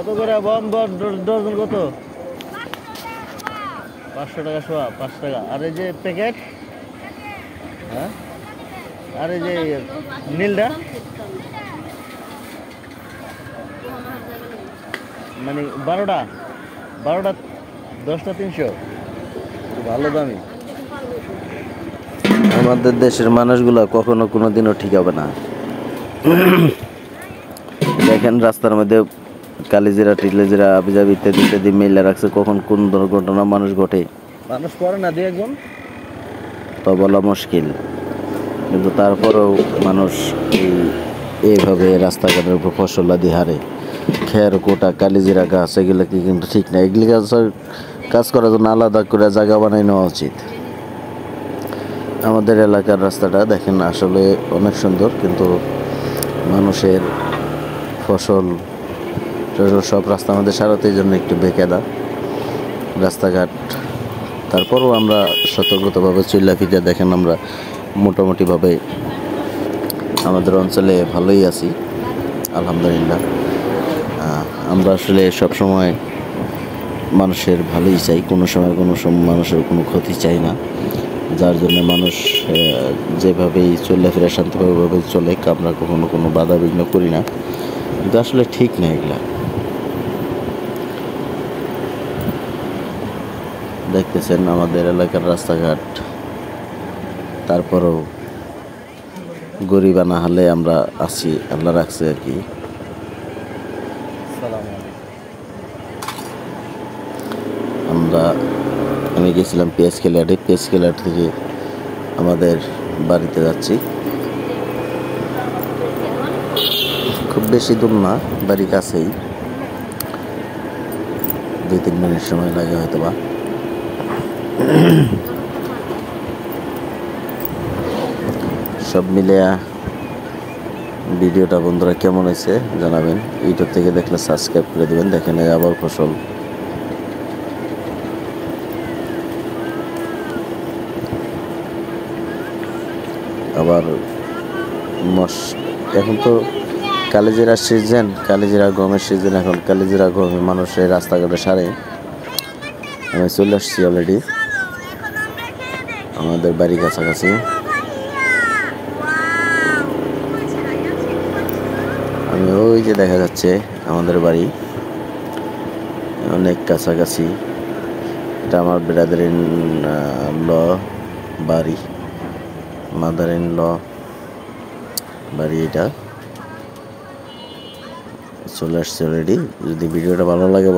কত করে bomb dozen কত? 500 টাকা শোয়া, 5 টাকা। আর এই যে প্যাকেট, হ্যাঁ, আর এই যে নীলটা মানে 12টা 10টা 300, ভালো দামি। আমাদের দেশের মানুষগুলো কখনো কোনোদিনও ঠিক হবে না। দেখেন রাস্তার মধ্যে কালিজিরা টিলিজিরা আবিজাবি ইত্যাদি ইত্যাদি মেলে রাখছে, কখন কোন দুর্ঘটনা মানুষ ঘটে মানুষ করে না দিয়ে একজন তা বলা মুশকিল, কিন্তু তারপরেও মানুষ এইভাবে রাস্তাঘাটের উপর ফসলাদি হারে খের কোটা কালিজিরা গাছ এগুলো কি কিন্তু ঠিক না। এগুলি কাজ করার জন্য আলাদা করে জায়গা বানাই নেওয়া উচিত। আমাদের এলাকার রাস্তাটা দেখেন আসলে অনেক সুন্দর, কিন্তু মানুষের ফসল সব রাস্তা আমাদের সারাতের জন্য একটু বেকায়দা রাস্তাঘাট। তারপরও আমরা সতর্কতাভাবে চলে ফিরে দেখেন আমরা মোটামুটিভাবে আমাদের অঞ্চলে ভালোই আছি আলহামদুলিল্লাহ। আমরা আসলে সবসময় মানুষের ভালোই চাই, কোনো সময় মানুষের কোনো ক্ষতি চাই না, যার জন্য মানুষ যেভাবেই চলাফেরা শান্তভাবে চলে, আমরা কখনো কোনো বাধা বিঘ্ন করি না, কিন্তু আসলে ঠিক না এগুলা। দেখতেছেন আমাদের এলাকার রাস্তাঘাট, তারপরও গরিবানা হলে আমরা আছি, আল্লাহ রাখছে আর কি। আমি গেছিলাম পেঁয়াজকেলাটে, পেঁয়াজকেলাট থেকে আমাদের বাড়িতে যাচ্ছি। খুব বেশি দূর না, বাড়ি কাছেই, 2-3 মিনিট সময় লাগে হয়তো বা। সব মিলিয়া ভিডিওটা বন্ধুরা কেমন হয়েছে জানাবেন। ইউটিউব থেকে দেখলে সাবস্ক্রাইব করে দেবেন। দেখেন আবার ফসল, আবার এখন তো কালিজিরা সিজন, কালিজিরা গমের সিজন, এখন কালিজিরা গমে মানুষের রাস্তাঘাটে সারে। আমি চলে আসছি অলরেডি আমাদের বাড়ি কাছাকাছি। আমি ওই যে দেখা যাচ্ছে আমাদের বাড়ি অনেক কাছাকাছি। এটা আমার ব্রাদার ইন ল বাড়ি, মাদার ইন ল বাড়ি। এটা চলে আসছে অলরেডি। যদি ভিডিওটা ভালো লাগে